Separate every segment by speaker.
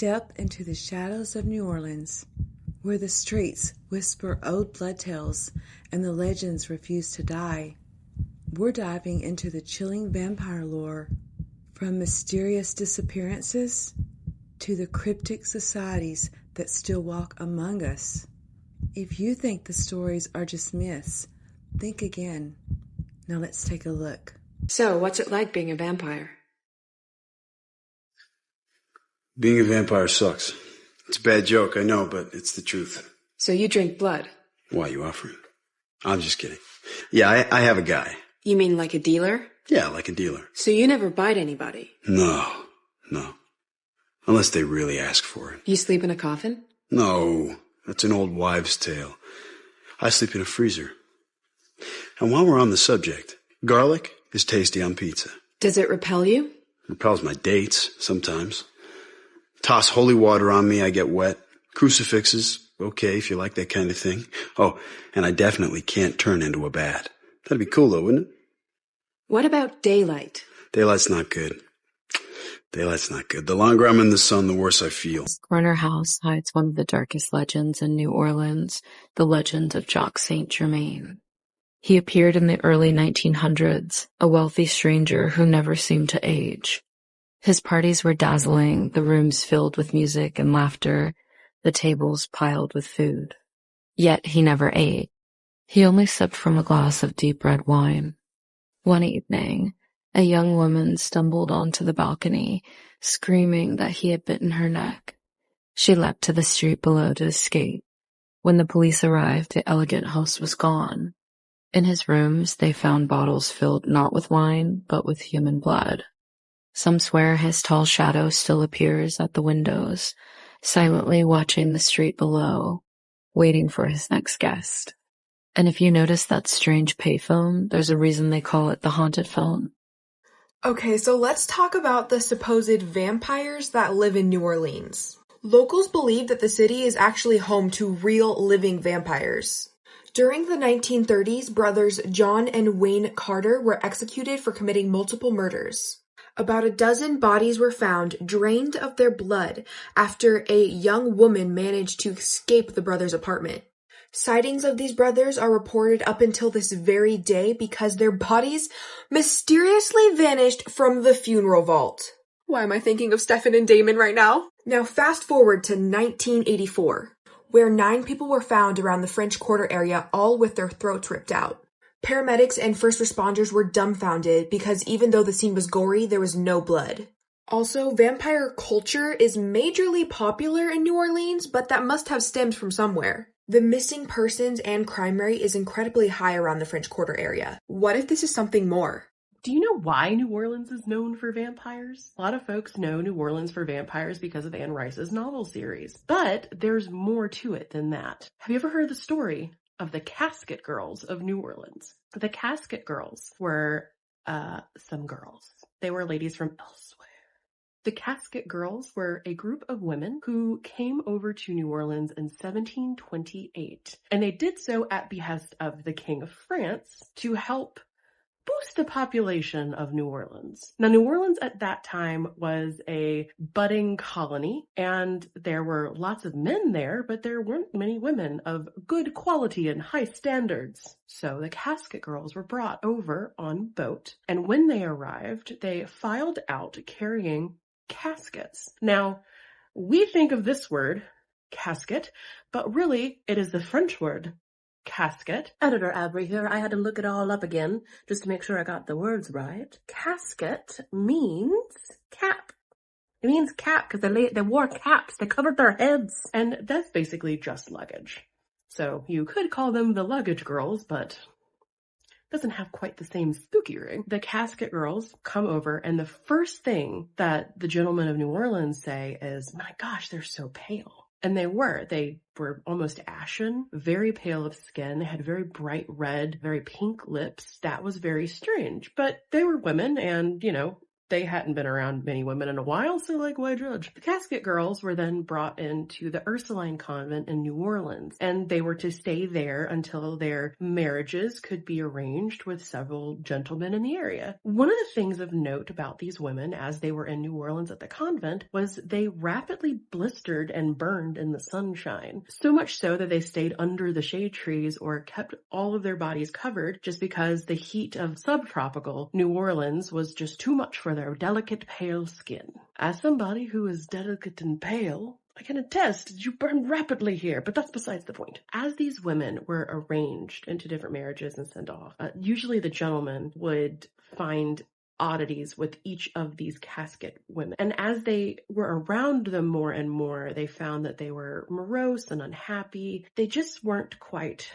Speaker 1: step into the shadows of New Orleans, where the streets whisper old blood tales and the legends refuse to die. We're diving into the chilling vampire lore, from mysterious disappearances to the cryptic societies that still walk among us. If you think the stories are just myths, think again. Now let's take a look.
Speaker 2: So, what's it like being a vampire?
Speaker 3: Being a vampire sucks. It's a bad joke, I know, but it's the truth.
Speaker 2: So you drink blood?
Speaker 3: Why, you offering? I'm just kidding. Yeah, I have a guy.
Speaker 2: You mean like a dealer?
Speaker 3: Yeah, like a dealer.
Speaker 2: So you never bite anybody?
Speaker 3: No. Unless they really ask for it.
Speaker 2: You sleep in a coffin?
Speaker 3: No, that's an old wives' tale. I sleep in a freezer. And while we're on the subject, garlic is tasty on pizza.
Speaker 2: Does it repel you?
Speaker 3: Repels my dates, sometimes. Toss holy water on me, I get wet. Crucifixes, okay, if you like that kind of thing. Oh, and I definitely can't turn into a bat. That'd be cool, though, wouldn't it?
Speaker 2: What about daylight?
Speaker 3: Daylight's not good. The longer I'm in the sun, the worse I feel.
Speaker 4: This corner house hides one of the darkest legends in New Orleans, the legend of Jacques Saint Germaine. He appeared in the early 1900s, a wealthy stranger who never seemed to age. His parties were dazzling, the rooms filled with music and laughter, the tables piled with food. Yet he never ate. He only sipped from a glass of deep red wine. One evening, a young woman stumbled onto the balcony, screaming that he had bitten her neck. She leapt to the street below to escape. When the police arrived, the elegant host was gone. In his rooms, they found bottles filled not with wine, but with human blood. Some swear his tall shadow still appears at the windows, silently watching the street below, waiting for his next guest. And if you notice that strange payphone, there's a reason they call it the haunted phone.
Speaker 5: Okay, so let's talk about the supposed vampires that live in New Orleans. Locals believe that the city is actually home to real living vampires. During the 1930s, brothers John and Wayne Carter were executed for committing multiple murders. About a dozen bodies were found, drained of their blood, after a young woman managed to escape the brothers' apartment. Sightings of these brothers are reported up until this very day because their bodies mysteriously vanished from the funeral vault. Why am I thinking of Stefan and Damon right now? Now fast forward to 1984, where 9 people were found around the French Quarter area, all with their throats ripped out. Paramedics and first responders were dumbfounded because even though the scene was gory, there was no blood. Also, vampire culture is majorly popular in New Orleans, but that must have stemmed from somewhere. The missing persons and crime rate is incredibly high around the French Quarter area. What if this is something more?
Speaker 6: Do you know why New Orleans is known for vampires? A lot of folks know New Orleans for vampires because of Anne Rice's novel series, but there's more to it than that. Have you ever heard the story of the Casket Girls of New Orleans? The Casket Girls were some girls. They were ladies from elsewhere. The Casket Girls were a group of women who came over to New Orleans in 1728, and they did so at behest of the King of France to help boost the population of New Orleans. Now, New Orleans at that time was a budding colony, and there were lots of men there, but there weren't many women of good quality and high standards. So the Casket Girls were brought over on boat, and when they arrived, they filed out carrying caskets. Now, we think of this word, casket, but really it is the French word casket. Editor Abry here, I had to look it all up again just to make sure I got the words right. Casket means cap. It means cap because they wore caps. They covered their heads. And that's basically just luggage. So you could call them the luggage girls, but it doesn't have quite the same spooky ring. The Casket Girls come over, and the first thing that the gentlemen of New Orleans say is, my gosh, they're so pale. And they were almost ashen, very pale of skin. They had very bright red, very pink lips. That was very strange. But they were women and, they hadn't been around many women in a while, so why judge? The casket girls were then brought into the Ursuline convent in New Orleans, and they were to stay there until their marriages could be arranged with several gentlemen in the area. One of the things of note about these women as they were in New Orleans at the convent was they rapidly blistered and burned in the sunshine, so much so that they stayed under the shade trees or kept all of their bodies covered just because the heat of subtropical New Orleans was just too much for their delicate, pale skin. As somebody who is delicate and pale, I can attest you burn rapidly here, but that's besides the point. As these women were arranged into different marriages and sent off, usually the gentleman would find oddities with each of these casket women. And as they were around them more and more, they found that they were morose and unhappy. They just weren't quite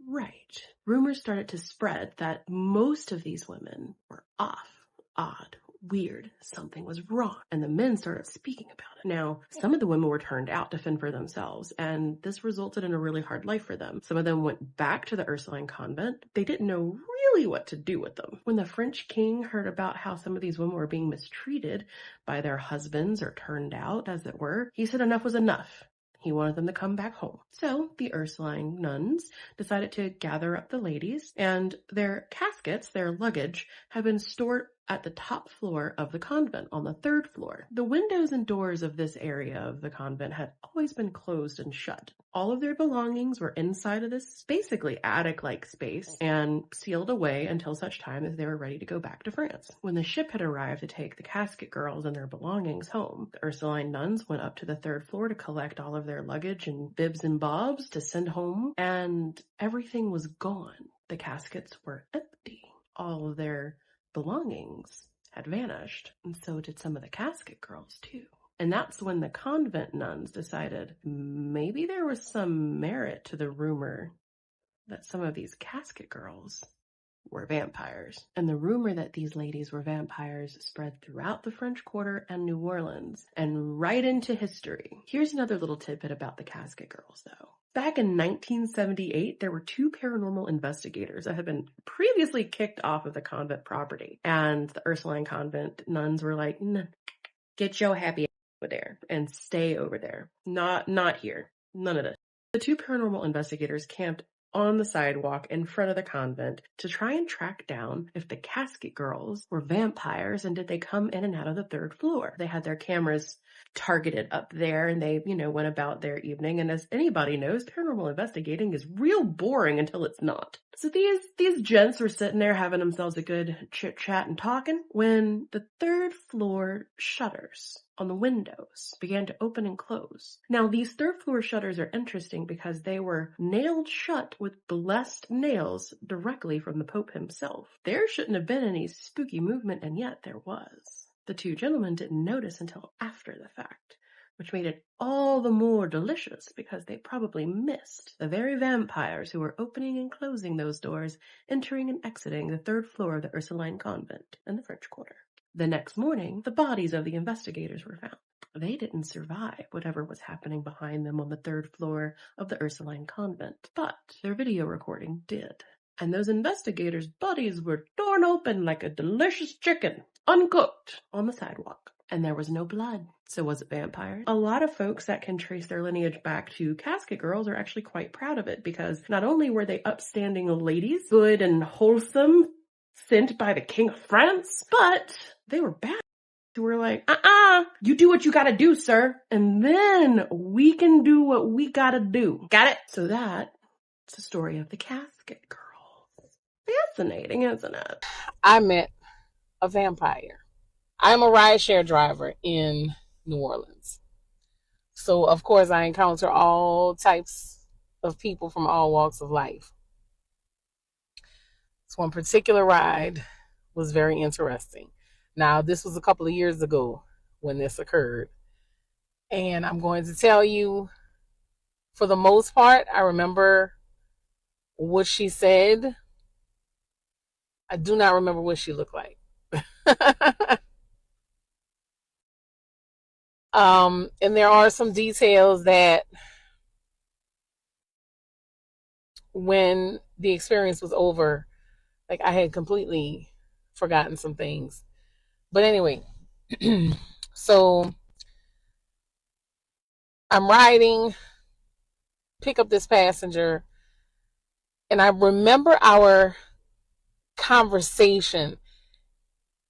Speaker 6: right. Rumors started to spread that most of these women were off, odd, weird, something was wrong, and the men started speaking about it. Now, some of the women were turned out to fend for themselves, and this resulted in a really hard life for them. Some of them went back to the Ursuline convent. They didn't know really what to do with them. When the French king heard about how some of these women were being mistreated by their husbands or turned out, as it were, he said enough was enough. He wanted them to come back home. So the Ursuline nuns decided to gather up the ladies, and their caskets, their luggage, had been stored at the top floor of the convent on the 3rd floor. The windows and doors of this area of the convent had always been closed and shut. All of their belongings were inside of this basically attic-like space and sealed away until such time as they were ready to go back to France. When the ship had arrived to take the casket girls and their belongings home, the Ursuline nuns went up to the 3rd floor to collect all of their luggage and bibs and bobs to send home, and everything was gone. The caskets were empty. All of their belongings had vanished, and so did some of the casket girls too. And that's when the convent nuns decided maybe there was some merit to the rumor that some of these casket girls were vampires. And the rumor that these ladies were vampires spread throughout the French Quarter and New Orleans and right into history. Here's another little tidbit about the casket girls, though. Back in 1978, there were 2 paranormal investigators that had been previously kicked off of the convent property. And the Ursuline convent nuns were like, get your happy over there and stay over there. Not here. None of this. The 2 paranormal investigators camped on the sidewalk in front of the convent to try and track down if the casket girls were vampires and did they come in and out of the 3rd floor. They had their cameras targeted up there, and they, went about their evening. And as anybody knows, paranormal investigating is real boring until it's not. So these gents were sitting there having themselves a good chit chat and talking when the 3rd floor shutters on the windows began to open and close. Now, these 3rd floor shutters are interesting because they were nailed shut with blessed nails directly from the Pope himself. There shouldn't have been any spooky movement, and yet there was. The 2 gentlemen didn't notice until after the fact, which made it all the more delicious because they probably missed the very vampires who were opening and closing those doors, entering and exiting the 3rd floor of the Ursuline convent in the French Quarter. The next morning, the bodies of the investigators were found. They didn't survive whatever was happening behind them on the 3rd floor of the Ursuline convent, but their video recording did. And those investigators' bodies were torn open like a delicious chicken, uncooked, on the sidewalk. And there was no blood. So was it vampires? A lot of folks that can trace their lineage back to casket girls are actually quite proud of it, because not only were they upstanding ladies, good and wholesome, sent by the King of France, but they were bad. Who were like, you do what you gotta do, sir. And then we can do what we gotta do. Got it? So that's the story of the casket girls. Fascinating, isn't it?
Speaker 7: I met a vampire. I'm a rideshare driver in New Orleans. So, of course, I encounter all types of people from all walks of life. This one particular ride was very interesting. Now, this was a couple of years ago when this occurred. And I'm going to tell you, for the most part, I remember what she said. I do not remember what she looked like. And there are some details that when the experience was over, like I had completely forgotten some things. But anyway, so I'm riding, pick up this passenger, and I remember our conversation.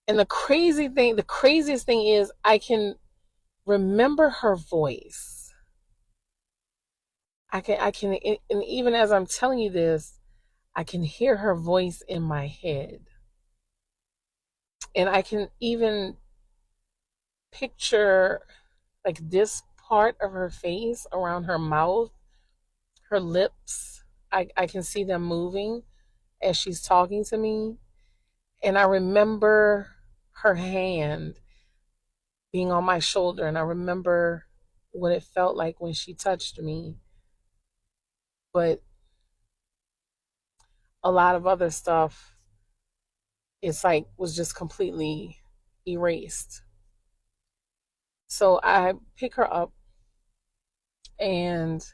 Speaker 7: And the craziest thing is I can remember her voice. I can, and even as I'm telling you this, I can hear her voice in my head. And I can even picture like this part of her face around her mouth, her lips. I can see them moving as she's talking to me. And I remember her hand being on my shoulder, and I remember what it felt like when she touched me. But a lot of other stuff, it's like was just completely erased. So I pick her up, and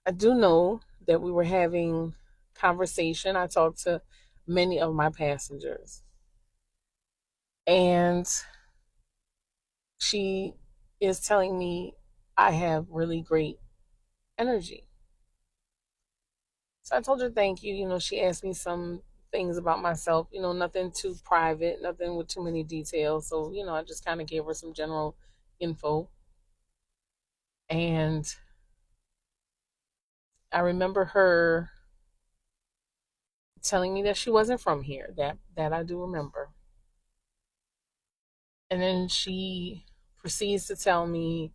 Speaker 7: I do know that we were having conversation. I talked to many of my passengers, and she is telling me I have really great energy. So I told her thank you. She asked me some things about myself, nothing too private, nothing with too many details. So, I just kind of gave her some general info. And I remember her telling me that she wasn't from here. That I do remember. And then she proceeds to tell me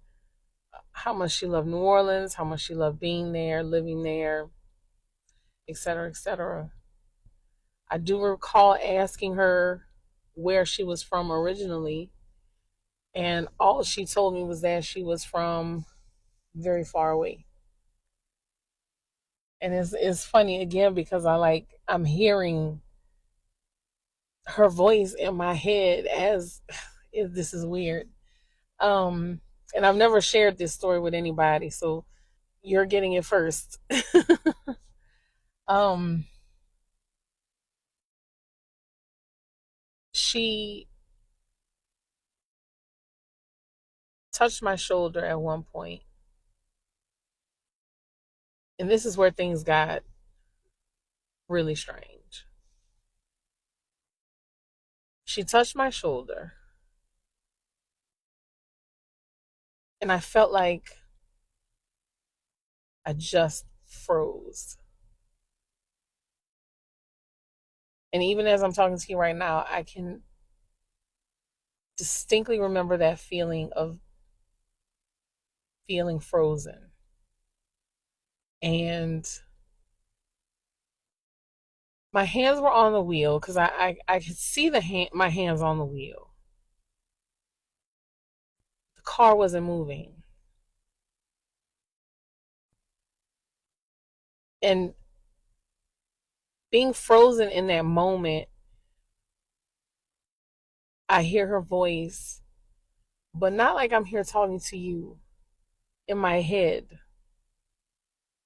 Speaker 7: how much she loved New Orleans, how much she loved being there, living there, et cetera, et cetera. I do recall asking her where she was from originally, and all she told me was that she was from very far away. And it's funny again because I'm hearing her voice in my head as if this is weird. And I've never shared this story with anybody, so you're getting it first. um she touched my shoulder at one point, and this is where things got really strange. She touched my shoulder, and I felt like I just froze. And even as I'm talking to you right now, I can distinctly remember that feeling of feeling frozen. And my hands were on the wheel because I could see my hands on the wheel. The car wasn't moving. And being frozen in that moment, I hear her voice, but not like I'm here talking to you. In my head,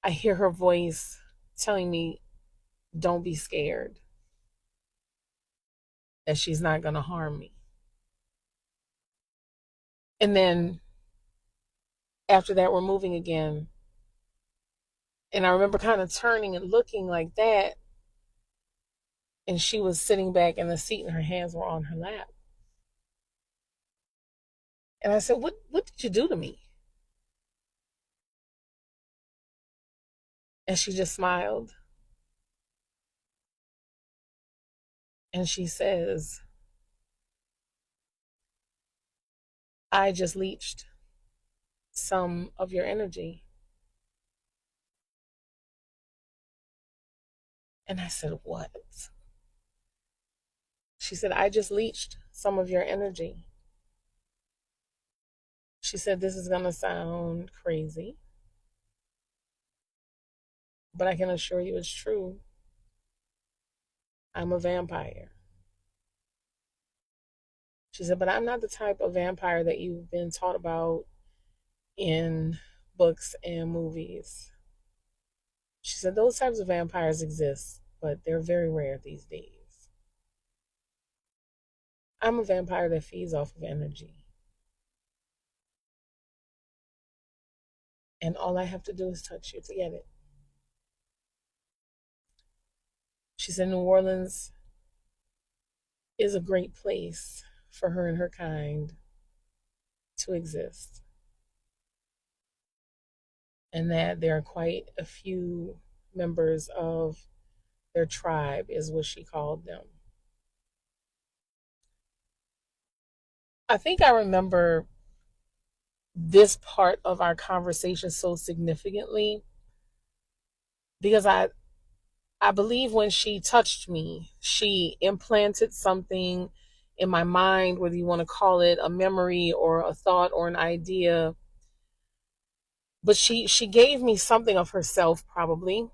Speaker 7: I hear her voice telling me, don't be scared, that she's not going to harm me. And then after that, we're moving again. And I remember kind of turning and looking like that. And she was sitting back in the seat and her hands were on her lap. And I said, what did you do to me? And she just smiled. And she says, I just leached some of your energy. And I said, what? She said, I just leached some of your energy. She said, this is going to sound crazy, but I can assure you it's true. I'm a vampire. She said, but I'm not the type of vampire that you've been taught about in books and movies. She said, those types of vampires exist, but they're very rare these days. I'm a vampire that feeds off of energy. And all I have to do is touch you to get it. She said New Orleans is a great place for her and her kind to exist. And that there are quite a few members of their tribe, is what she called them. I think I remember this part of our conversation so significantly because I believe when she touched me, she implanted something in my mind, whether you want to call it a memory or a thought or an idea. But she gave me something of herself, probably,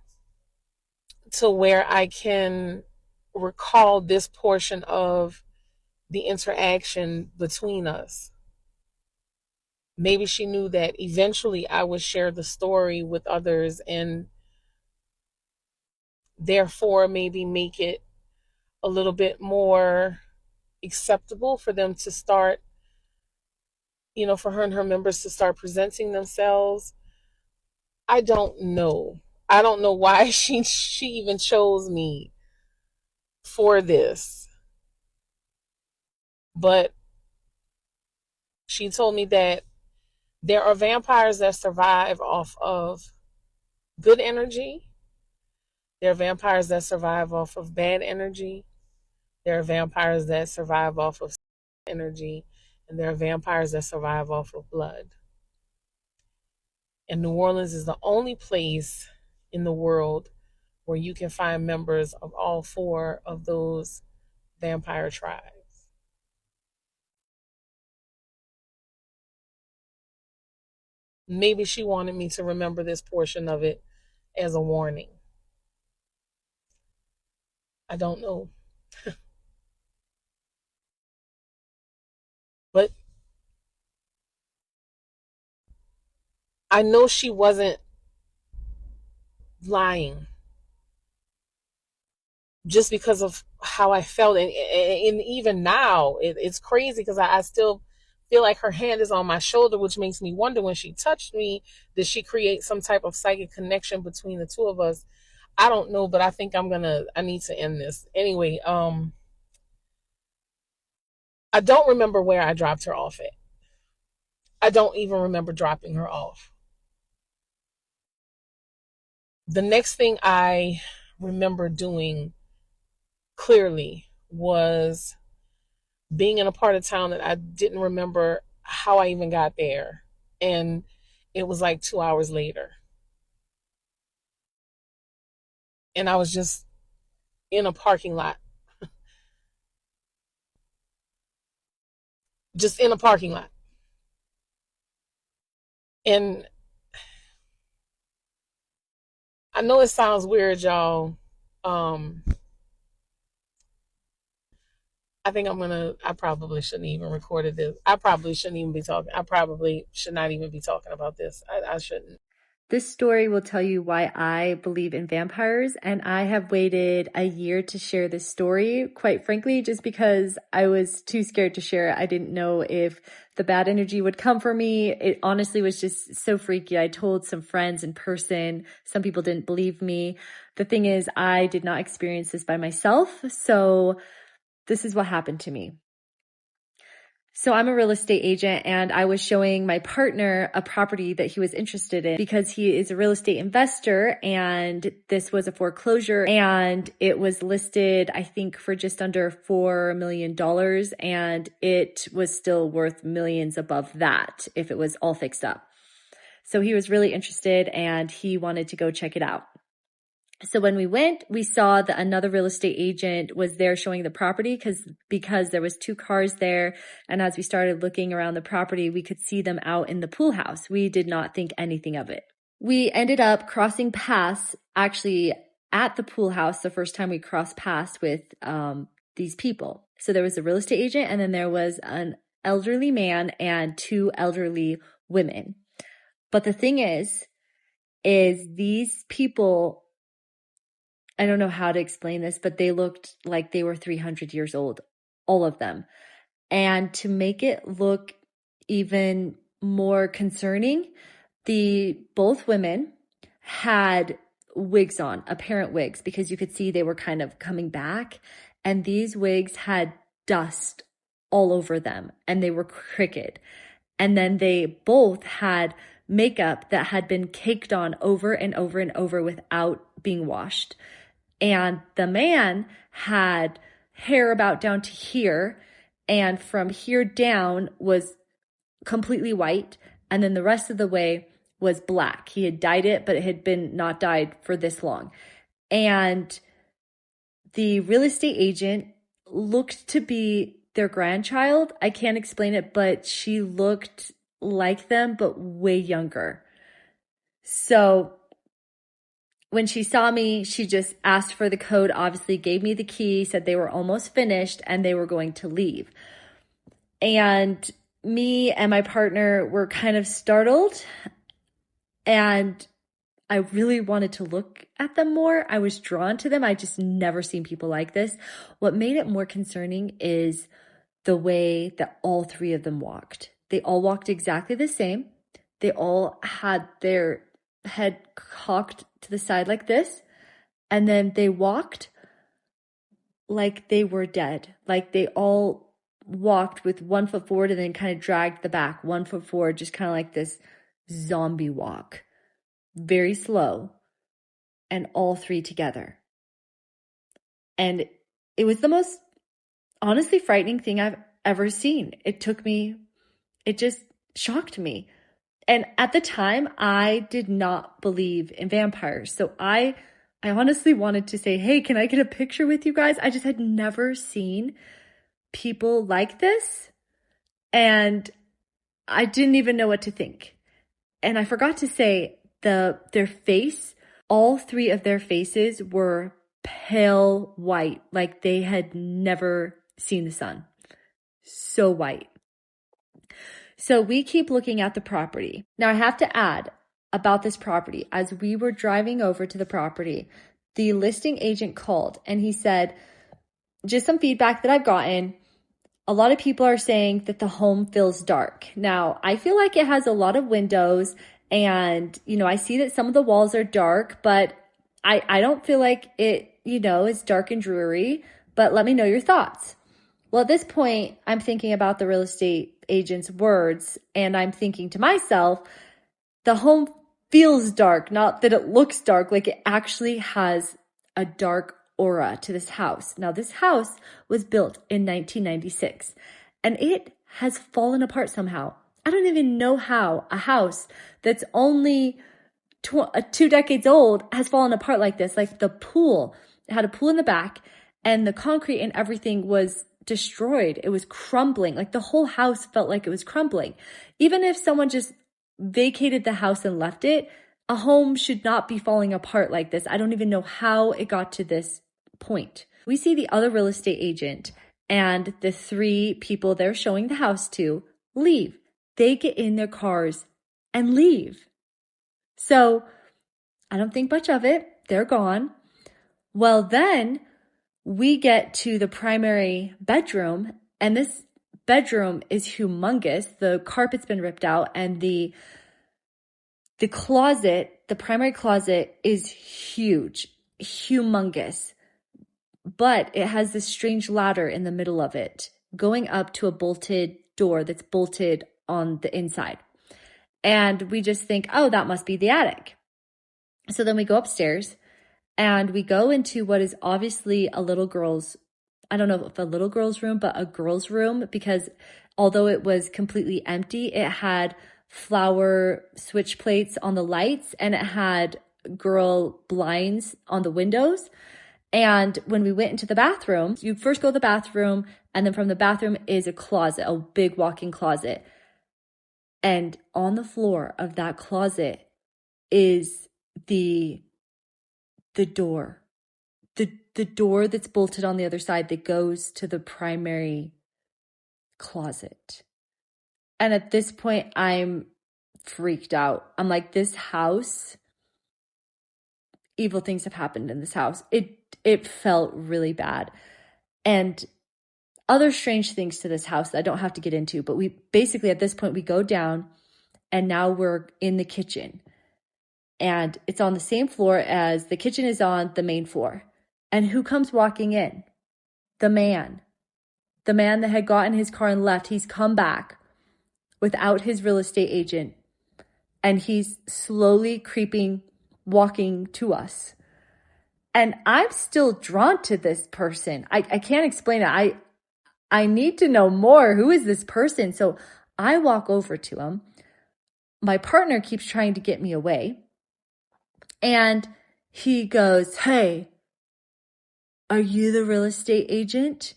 Speaker 7: to where I can recall this portion of the interaction between us. Maybe she knew that eventually I would share the story with others and therefore maybe make it a little bit more acceptable for them to start, for her and her members to start presenting themselves. I don't know. I don't know why she even chose me for this. But she told me that there are vampires that survive off of good energy. There are vampires that survive off of bad energy. There are vampires that survive off of energy. And there are vampires that survive off of blood. And New Orleans is the only place in the world where you can find members of all four of those vampire tribes. Maybe she wanted me to remember this portion of it as a warning. I don't know. But I know she wasn't lying just because of how I felt. And even now, it's crazy because I still feel like her hand is on my shoulder, which makes me wonder, when she touched me, did she create some type of psychic connection between the two of us? I don't know, but I think I need to end this. Anyway, I don't remember where I dropped her off at. I don't even remember dropping her off. The next thing I remember doing clearly was being in a part of town that I didn't remember how I even got there. And it was like 2 hours later. And I was just in a parking lot. Just in a parking lot. And I know it sounds weird, y'all. I think I probably shouldn't even recorded this. I probably shouldn't even be talking. I probably should not even be talking about this. I shouldn't.
Speaker 8: This story will tell you why I believe in vampires, and I have waited a year to share this story, quite frankly, just because I was too scared to share it. I didn't know if the bad energy would come for me. It honestly was just so freaky. I told some friends in person. Some people didn't believe me. The thing is, I did not experience this by myself, so this is what happened to me. So I'm a real estate agent, and I was showing my partner a property that he was interested in because he is a real estate investor, and this was a foreclosure, and it was listed, I think, for just under $4 million, and it was still worth millions above that if it was all fixed up. So he was really interested, and he wanted to go check it out. So when we went, we saw that another real estate agent was there showing the property because there was 2 cars there. And as we started looking around the property, we could see them out in the pool house. We did not think anything of it. We ended up crossing paths actually at the pool house the first time we crossed paths with these people. So there was a real estate agent, and then there was an elderly man and 2 elderly women. But the thing is these people, I don't know how to explain this, but they looked like they were 300 years old, all of them. And to make it look even more concerning, both women had wigs on, apparent wigs, because you could see they were kind of coming back. And these wigs had dust all over them and they were crooked. And then they both had makeup that had been caked on over and over and over without being washed. And the man had hair about down to here, and from here down was completely white. And then the rest of the way was black. He had dyed it, but it had been not dyed for this long. And the real estate agent looked to be their grandchild. I can't explain it, but she looked like them, but way younger. So when she saw me, she just asked for the code, obviously gave me the key, said they were almost finished and they were going to leave. And me and my partner were kind of startled, and I really wanted to look at them more. I was drawn to them. I just never seen people like this. What made it more concerning is the way that all three of them walked. They all walked exactly the same. They all had their head cocked to the side like this. And then they walked like they were dead. Like they all walked with 1 foot forward and then kind of dragged the back 1 foot forward, just kind of like this zombie walk. Very slow. And all three together. And it was the most honestly frightening thing I've ever seen. It just shocked me. And at the time, I did not believe in vampires. So I honestly wanted to say, hey, can I get a picture with you guys? I just had never seen people like this. And I didn't even know what to think. And I forgot to say their face, all three of their faces were pale white, like they had never seen the sun. So white. So we keep looking at the property. Now I have to add about this property. As we were driving over to the property, the listing agent called and he said, just some feedback that I've gotten. A lot of people are saying that the home feels dark. Now, I feel like it has a lot of windows and, I see that some of the walls are dark, but I don't feel like it, is dark and dreary, but let me know your thoughts. Well, at this point, I'm thinking about the real estate agent's words, and I'm thinking to myself, the home feels dark, not that it looks dark, like it actually has a dark aura to this house. Now, this house was built in 1996, and it has fallen apart somehow. I don't even know how a house that's only 2 decades old has fallen apart like this. Like the pool, it had a pool in the back, and the concrete and everything was destroyed. It was crumbling. Like the whole house felt like it was crumbling. Even if someone just vacated the house and left it, a home should not be falling apart like this. I don't even know how it got to this point. We see the other real estate agent and the three people they're showing the house to leave. They get in their cars and leave. So I don't think much of it. They're gone. Well, then we get to the primary bedroom, and this bedroom is humongous. The carpet's been ripped out, and the closet, the primary closet, is huge, humongous. But it has this strange ladder in the middle of it, going up to a bolted door that's bolted on the inside. And we just think, oh, that must be the attic. So then we go upstairs. And we go into what is obviously a little girl's, I don't know if a little girl's room, but a girl's room, because although it was completely empty, it had flower switch plates on the lights and it had girl blinds on the windows. And when we went into the bathroom, you first go to the bathroom, and then from the bathroom is a closet, a big walk-in closet. And on the floor of that closet is the door, the door that's bolted on the other side that goes to the primary closet. And at this point, I'm freaked out. I'm like, this house, evil things have happened in this house. It felt really bad. And other strange things to this house that I don't have to get into, but we basically at this point we go down and now we're in the kitchen. And it's on the same floor as the kitchen is on the main floor. And who comes walking in? The man. The man that had gotten his car and left. He's come back without his real estate agent. And he's slowly creeping, walking to us. And I'm still drawn to this person. I can't explain it. I need to know more. Who is this person? So I walk over to him. My partner keeps trying to get me away. And he goes, "Hey, are you the real estate agent?"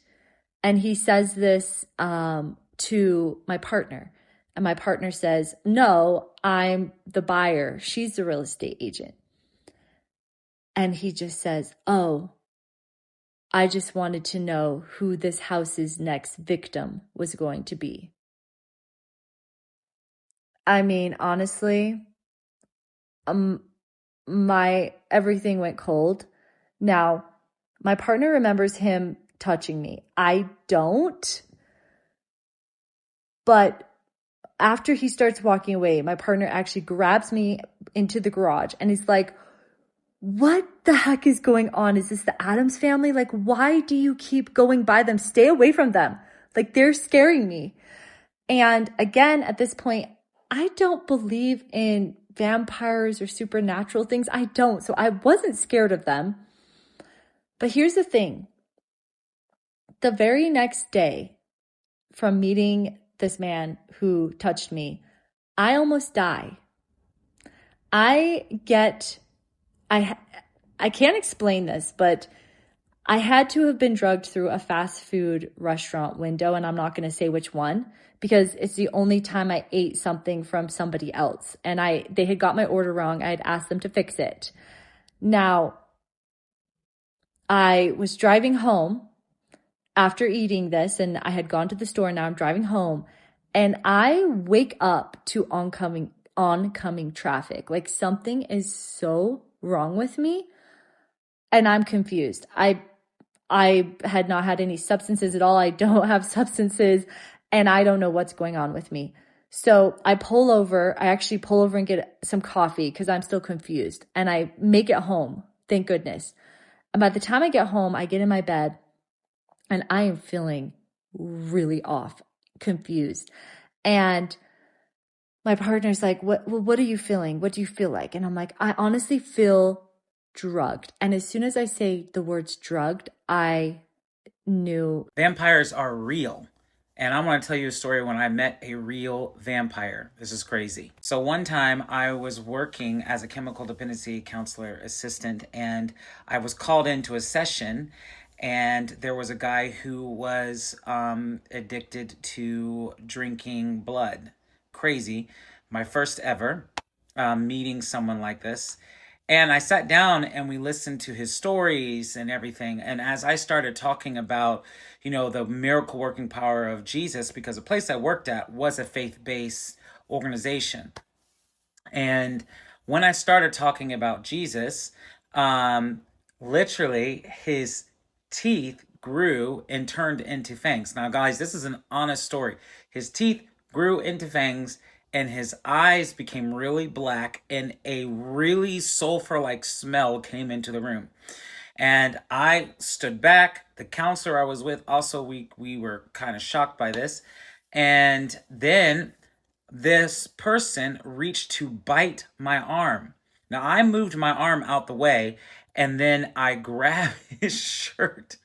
Speaker 8: And he says this to my partner. And my partner says, "No, I'm the buyer. She's the real estate agent." And he just says, "Oh, I just wanted to know who this house's next victim was going to be." I mean, honestly, my everything went cold. Now, my partner remembers him touching me. I don't. But after he starts walking away, my partner actually grabs me into the garage and is like, "What the heck is going on? Is this the Addams family? Like, why do you keep going by them? Stay away from them. Like, they're scaring me." And again, at this point, I don't believe in vampires or supernatural things. I don't. So I wasn't scared of them. But here's the thing. The very next day from meeting this man who touched me, I almost die. I can't explain this, but I had to have been drugged through a fast food restaurant window, and I'm not going to say which one because it's the only time I ate something from somebody else. And they had got my order wrong. I had asked them to fix it. Now, I was driving home after eating this, and I had gone to the store, and now I'm driving home, and I wake up to oncoming traffic. Like, something is so wrong with me, and I'm confused. I had not had any substances at all. I don't have substances, and I don't know what's going on with me. So I pull over. I actually pull over and get some coffee because I'm still confused, and I make it home. Thank goodness. And by the time I get home, I get in my bed, and I am feeling really off, confused. And my partner's like, what are you feeling? What do you feel like? And I'm like, I honestly feel drugged. And as soon as I say the words drugged, I knew.
Speaker 9: Vampires are real. And I want to tell you a story when I met a real vampire. This is crazy. So one time I was working as a chemical dependency counselor assistant, and I was called into a session, and there was a guy who was addicted to drinking blood. Crazy. My first ever meeting someone like this. And I sat down and we listened to his stories and everything. And as I started talking about, the miracle working power of Jesus, because the place I worked at was a faith-based organization. And when I started talking about Jesus, literally his teeth grew and turned into fangs. Now, guys, this is an honest story. His teeth grew into fangs, and his eyes became really black, and a really sulfur-like smell came into the room. And I stood back. The counselor I was with, also, we were kind of shocked by this. And then this person reached to bite my arm. Now, I moved my arm out the way, and then I grabbed his shirt.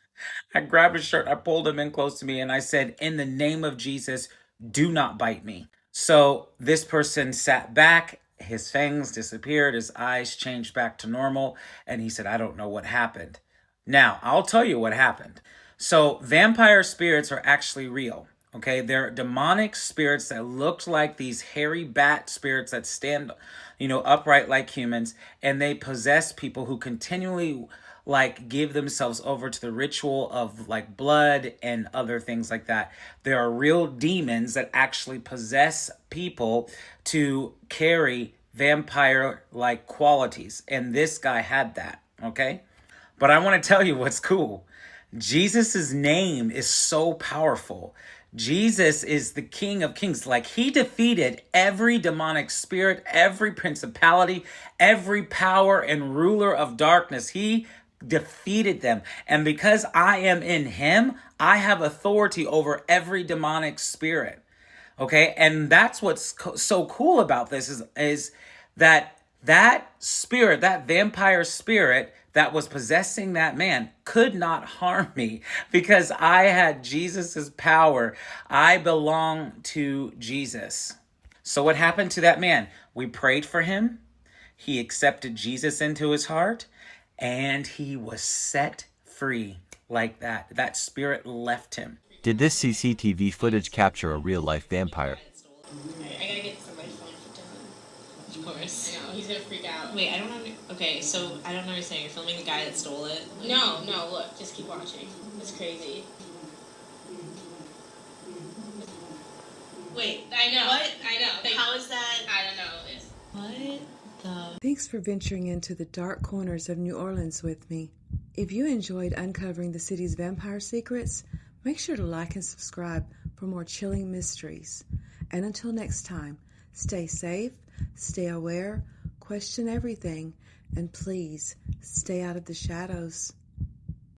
Speaker 9: I pulled him in close to me, and I said, "In the name of Jesus, do not bite me." So this person sat back, his fangs disappeared, his eyes changed back to normal, and he said, "I don't know what happened." Now, I'll tell you what happened. So vampire spirits are actually real, okay? They're demonic spirits that looked like these hairy bat spirits that stand, upright like humans, and they possess people who continually give themselves over to the ritual of blood and other things like that. There are real demons that actually possess people to carry vampire-like qualities. And this guy had that, okay? But I want to tell you what's cool. Jesus' name is so powerful. Jesus is the King of Kings. Like, he defeated every demonic spirit, every principality, every power and ruler of darkness. He defeated them. And because I am in him, I have authority over every demonic spirit. Okay? And that's what's so cool about this is that spirit, that vampire spirit that was possessing that man could not harm me because I had Jesus's power. I belong to Jesus. So what happened to that man? We prayed for him. He accepted Jesus into his heart and he was set free like that. That spirit left him.
Speaker 10: Did this CCTV footage capture a real-life vampire?
Speaker 11: I gotta get somebody phone for Dylan. Of course. I know, he's gonna freak out. Wait, I don't know. Okay, so I don't understand. You're filming the guy that stole it? No, look, just keep watching. It's crazy. Wait, I know. What? I know. Like, how is that? I don't know. What the?
Speaker 1: Thanks for venturing into the dark corners of New Orleans with me. If you enjoyed uncovering the city's vampire secrets, make sure to like and subscribe for more chilling mysteries. And until next time, stay safe, stay aware, question everything, and please stay out of the shadows.